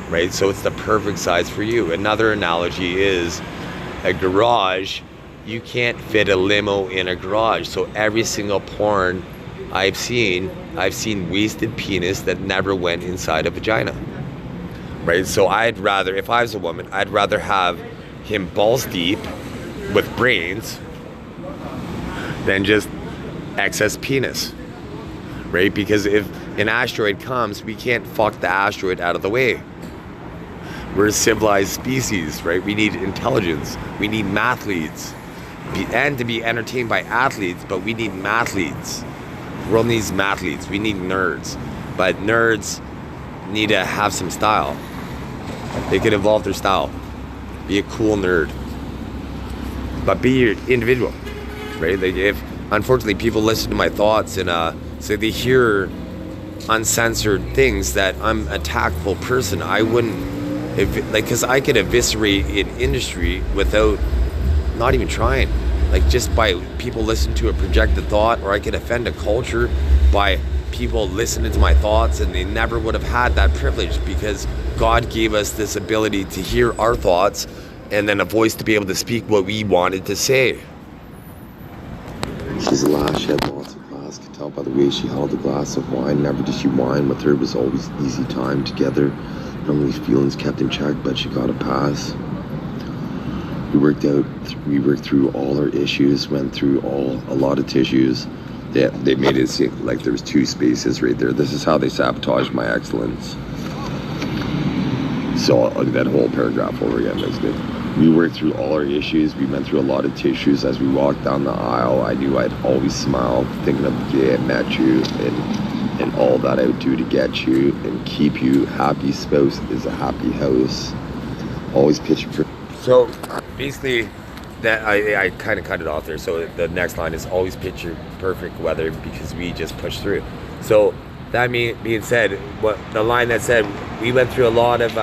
right? So it's the perfect size for you. Another analogy is a garage. You can't fit a limo in a garage. So every single porn I've seen wasted penis that never went inside a vagina, right? So I'd rather, if I was a woman, I'd rather have him balls deep with brains than just excess penis, right? Because if an asteroid comes, we can't fuck the asteroid out of the way. We're a civilized species, right? We need intelligence. We need mathletes. And to be entertained by athletes, but we need mathletes. The world needs mathletes. We need nerds. But nerds need to have some style. They can evolve their style. Be a cool nerd. But be your individual, right? Like, if, unfortunately, people listen to my thoughts and so they hear uncensored things that I'm a tactful person. I wouldn't, because I could eviscerate an industry without not even trying. Like, just by people listening to a projected thought, or I could offend a culture by people listening to my thoughts, and they never would have had that privilege, because God gave us this ability to hear our thoughts and then a voice to be able to speak what we wanted to say. She's a lass, she had lots of class, could tell by the way she held a glass of wine. Never did she whine, with her it was always easy time together. Normally feelings kept in check, but she got a pass. We worked through all our issues, went through a lot of tissues. They made it seem like there was two spaces right there. This is how they sabotaged my excellence. So I'll do that whole paragraph over again, isn't it? We worked through all our issues. We went through a lot of tissues. As we walked down the aisle, I knew I'd always smile, thinking of the day I met you, and all that I would do to get you and keep you. Happy spouse is a happy house. Always picture. So basically, that I kind of cut it off there. So the next line is always picture perfect weather, because we just push through. So that being said, what the line that said we went through a lot of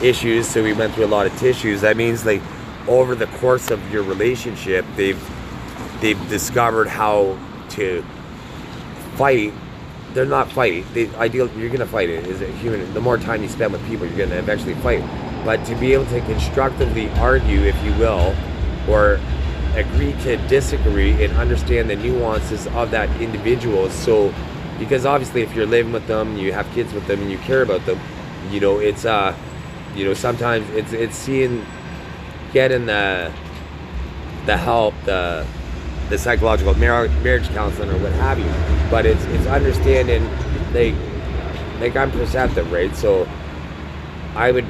issues, so we went through a lot of tissues. That means, like, over the course of your relationship, they've discovered how to fight. They're not fight. You're gonna fight it. Is a human. The more time you spend with people, you're gonna eventually fight. But to be able to constructively argue, if you will, or agree to disagree and understand the nuances of that individual. So, because obviously if you're living with them, you have kids with them, and you care about them, you know, it's you know, sometimes it's getting the help, the psychological marriage counseling or what have you. But it's understanding, like I'm perceptive, right? So I would,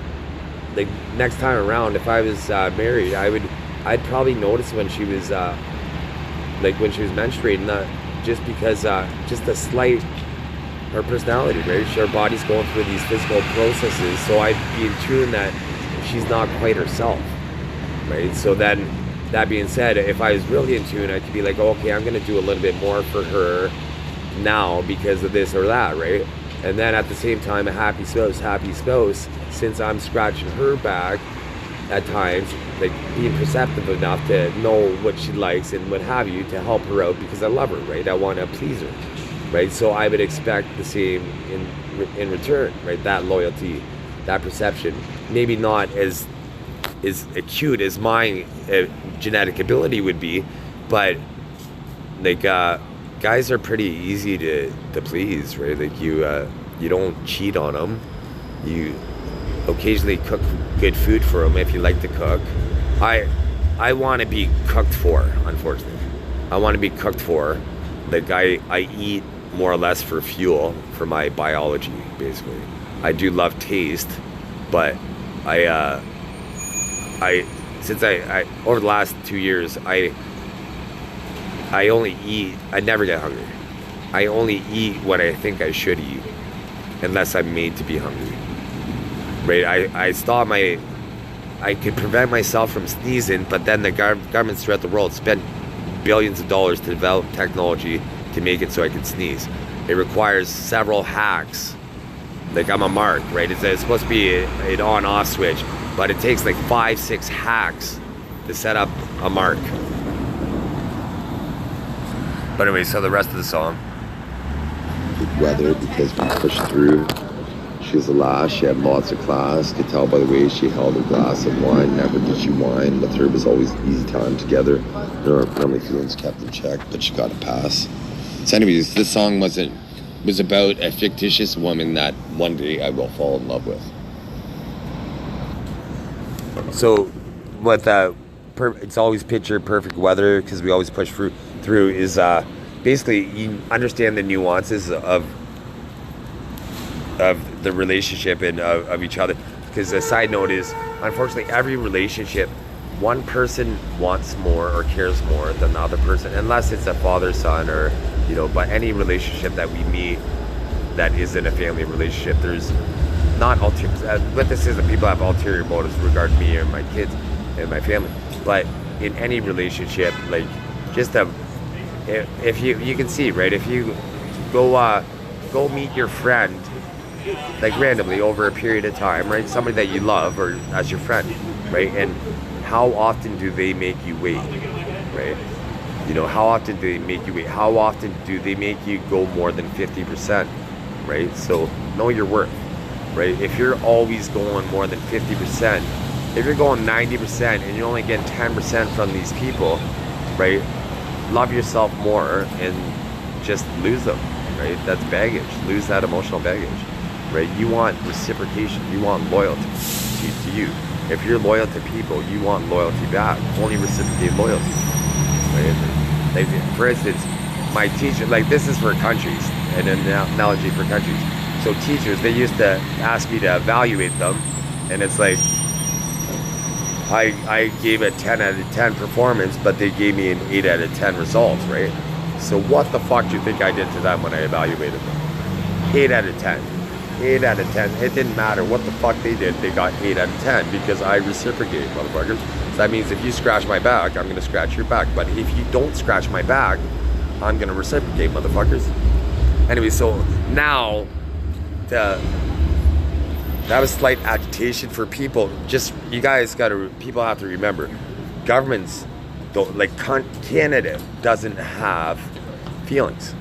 like, next time around, if I was married, I'd probably notice when she was when she was menstruating, just because just a slight, her personality, right? Her body's going through these physical processes, so I'd be in tune that she's not quite herself, right? So then, that being said, if I was really in tune, I could be like, oh, okay, I'm gonna do a little bit more for her now because of this or that, right? And then at the same time, a happy spouse, since I'm scratching her back at times, like being perceptive enough to know what she likes and what have you, to help her out because I love her, right? I want to please her, right? So I would expect the same in return, right? That loyalty, that perception, maybe not as acute as my genetic ability would be, but like guys are pretty easy to please, right? Like you don't cheat on them, you occasionally cook good food for them if you like to cook. I want to be cooked for, unfortunately. I want to be cooked for. Like I eat more or less for fuel, for my biology, basically. I do love taste, but I over the last 2 years, I only eat, I never get hungry. I only eat what I think I should eat, unless I'm made to be hungry. Right? I could prevent myself from sneezing, but then the governments throughout the world spend billions of dollars to develop technology to make it so I can sneeze. It requires several hacks. Like I'm a mark, right? It's supposed to be an on-off switch, but it takes like 5-6 hacks to set up a mark. But anyway, so the rest of the song. Weather, because we pushed through. She was the last, she had lots of class. Could tell by the way she held a glass of wine. Never did she whine. With her, it was always easy time together. Her family feelings kept in check, but she got a pass. So anyways, this song was about a fictitious woman that one day I will fall in love with. So what it's always picture perfect weather, because we always push through is basically you understand the nuances of the relationship and of each other. Because a side note is, unfortunately, every relationship, one person wants more or cares more than the other person, unless it's a father-son or, but any relationship that we meet that isn't a family relationship, there's not what this is, that people have ulterior motives regarding me or my kids and my family. But in any relationship, like just if you can see, right, if you go meet your friend, like randomly over a period of time, right, somebody that you love or as your friend, right, and how often do they make you wait, right? How often do they make you wait? How often do they make you go more than 50%, right? So know your worth, right? If you're always going more than 50%, if you're going 90% and you're only getting 10% from these people, right, love yourself more and just lose them, right? That's baggage. Lose that emotional baggage, right? You want reciprocation. You want loyalty to you. If you're loyal to people, you want loyalty back. Only reciprocate loyalty, right? Like, for instance, my teacher, like this is for countries, and an analogy for countries. So teachers, they used to ask me to evaluate them, and it's like, I gave a 10 out of 10 performance, but they gave me an 8 out of 10 results, right? So what the fuck do you think I did to them when I evaluated them? 8 out of 10. 8 out of 10. It didn't matter what the fuck they did, they got 8 out of 10 because I reciprocated, motherfuckers. So that means if you scratch my back, I'm gonna scratch your back. But if you don't scratch my back, I'm gonna reciprocate, motherfuckers. Anyway, so now that was slight agitation for people. Just, you guys people have to remember, governments don't, like Canada doesn't have feelings.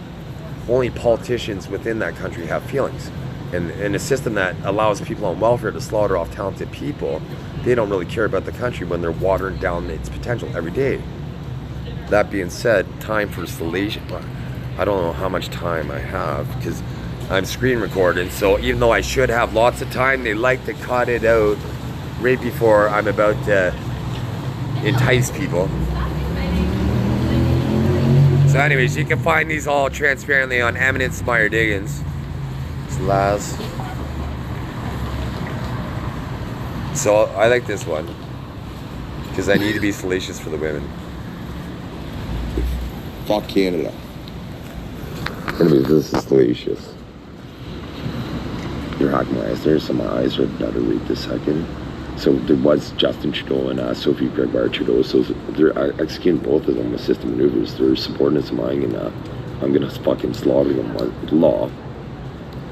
Only politicians within that country have feelings. And in a system that allows people on welfare to slaughter off talented people, they don't really care about the country when they're watering down its potential every day. That being said, time for salation. I don't know how much time I have because I'm screen recording, so even though I should have lots of time, they like to cut it out right before I'm about to entice people. So anyways, you can find these all transparently on Eminence Meyer Diggins. It's Laz. So I like this one because I need to be salacious for the women. Fuck Canada. Anyways, this is salacious. You're hacking my eyes there, so my eyes are better right this second. So there was Justin Trudeau and Sophie Gregoire Trudeau, so they're executing both of them with system maneuvers. They're subordinates of mine, and I'm gonna fucking slaughter them with law.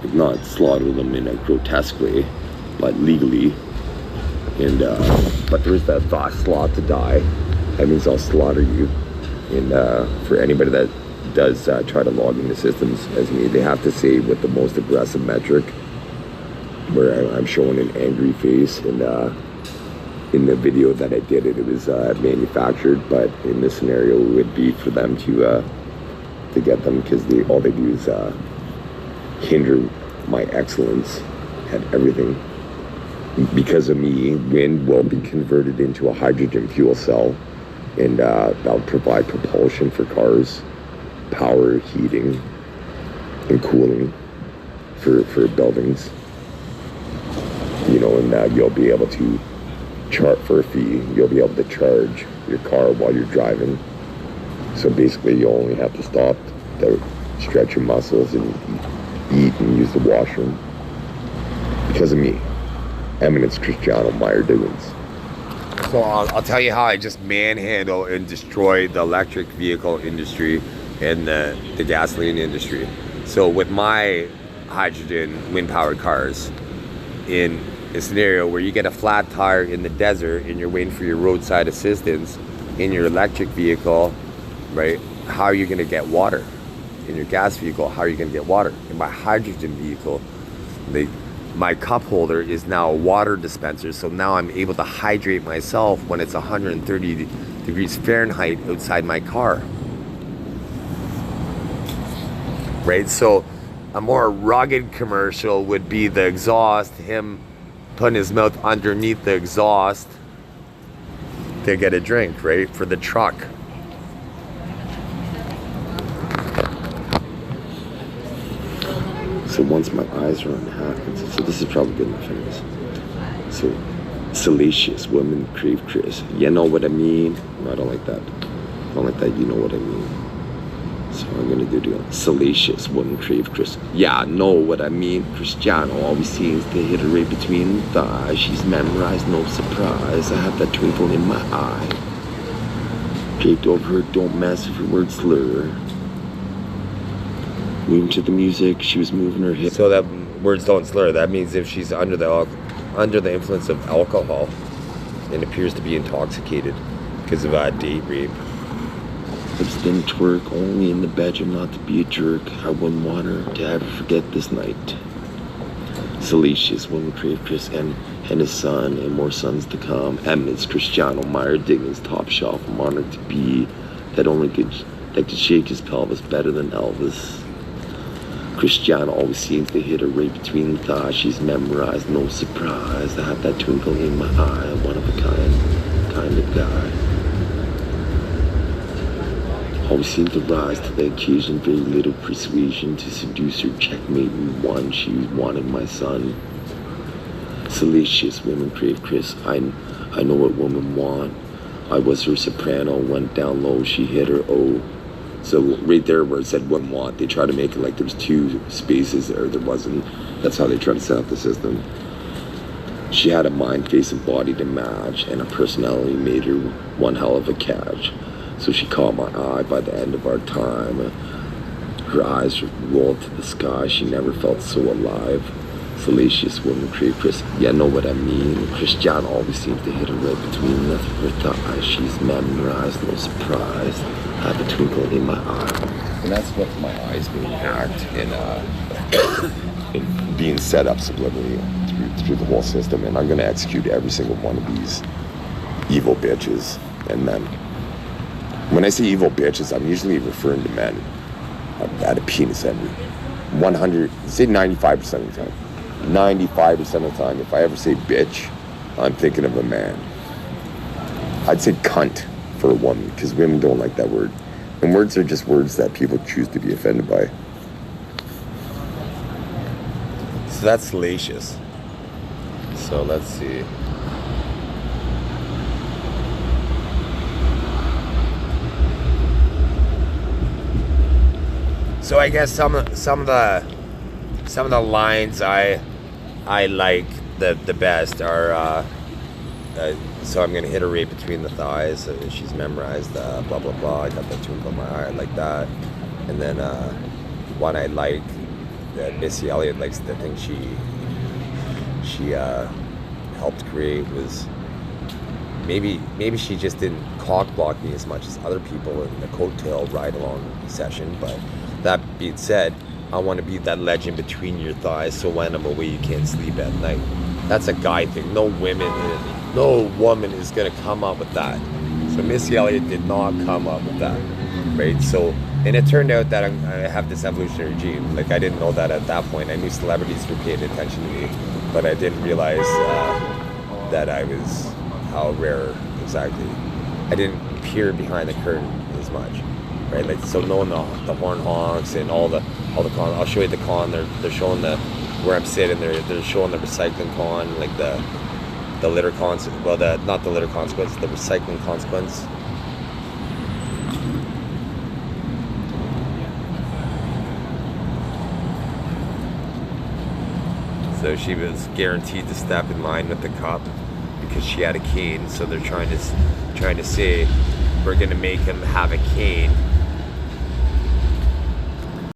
Like, not slaughter them in a grotesque way, but legally. And but there's that fast slot to die. That means I'll slaughter you. And for anybody that does try to log into systems as me, they have to say with the most aggressive metric, where I'm showing an angry face, and in the video that I did it was manufactured, but in this scenario it would be for them to get them, because all they do is hinder my excellence at everything. Because of me, wind will be converted into a hydrogen fuel cell, and that'll provide propulsion for cars, power, heating, and cooling for buildings. And you'll be able to chart for a fee. You'll be able to charge your car while you're driving. So basically, you only have to stop to stretch your muscles and eat and use the washroom. Because of me, Eminence Cristiano Meyer Diggins. So I'll tell you how I just manhandle and destroy the electric vehicle industry and the gasoline industry. So with my hydrogen wind-powered cars, in a scenario where you get a flat tire in the desert and you're waiting for your roadside assistance in your electric vehicle, right? How are you going to get water? In your gas vehicle, how are you going to get water? In my hydrogen vehicle, my cup holder is now a water dispenser, so now I'm able to hydrate myself when it's 130 degrees Fahrenheit outside my car. Right? So a more rugged commercial would be the exhaust, him putting his mouth underneath the exhaust to get a drink, right? For the truck. So once my eyes are unhappy, so this is probably good enough anyways. So, salacious women crave Chris. You know what I mean? No, I don't like that. I don't like that, you know what I mean. So I'm gonna do salacious women crave Chris. Yeah, know what I mean. Cristiano always seems to hit her right between the thighs. She's memorized, no surprise. I have that twinkle in my eye. Draped over her, don't mess if your words slur. Moving to the music, she was moving her hips. So that words don't slur. That means if she's under the influence of alcohol and appears to be intoxicated because of a date rape. Hips didn't twerk, only in the bedroom, not to be a jerk. I wouldn't want her to ever forget this night. Salacious women crave Chris and his son, and more sons to come. Eminence Cristiano Meyer Diggins, top shelf. I'm honored to be that could shake his pelvis better than Elvis. Cristiano always seems to hit her right between the thighs. She's memorized, no surprise. I have that twinkle in my eye. I'm one of a kind of guy. Always seemed to rise to the occasion. Very little persuasion to seduce her. Checkmate in one. She wanted my son. Salacious women crave Chris. I know what women want. I was her soprano. Went down low. She hit her O. So right there where it said women want, they try to make it like there's two spaces there. There wasn't. That's how they try to set up the system. She had a mind, face, and body to match, and a personality made her one hell of a catch. So she caught my eye by the end of our time. Her eyes rolled to the sky. She never felt so alive. Salacious woman crave Chris. Yeah, know what I mean. Cristiano always seems to hit her right between her thighs. She's memorized, no surprise. I have a twinkle in my eye. And that's what my eyes being hacked and being set up subliminally through the whole system. And I'm going to execute every single one of these evil bitches and men. When I say evil bitches, I'm usually referring to men at a penis envy. 95% of the time. 95% of the time, if I ever say bitch, I'm thinking of a man. I'd say cunt for a woman, because women don't like that word. And words are just words that people choose to be offended by. So that's salacious. So let's see. So I guess some of the lines I like the best are so I'm gonna hit her right between the thighs. She's memorized blah blah blah. I got that twinkle in my eye. I like that. And then one I like that Missy Elliott likes. The thing she helped create was maybe she just didn't cock block me as much as other people in the coattail ride along session. But that being said, I want to be that legend between your thighs, so when I'm away you can't sleep at night. That's a guy thing. No woman is gonna come up with that. So Missy Elliott did not come up with that, right? So, and it turned out that I have this evolutionary gene. Like, I didn't know that at that point. I knew celebrities were paying attention to me but I didn't realize that I was how rare exactly. I didn't peer behind the curtain as much, right? Like, so knowing the horn honks and all the con. I'll show you the con. They're showing the where I'm sitting. They're showing the recycling con, like the litter consequence. Well, not the litter consequence, the recycling consequence. So she was guaranteed to step in line with the cop because she had a cane. So they're trying to say we're gonna make him have a cane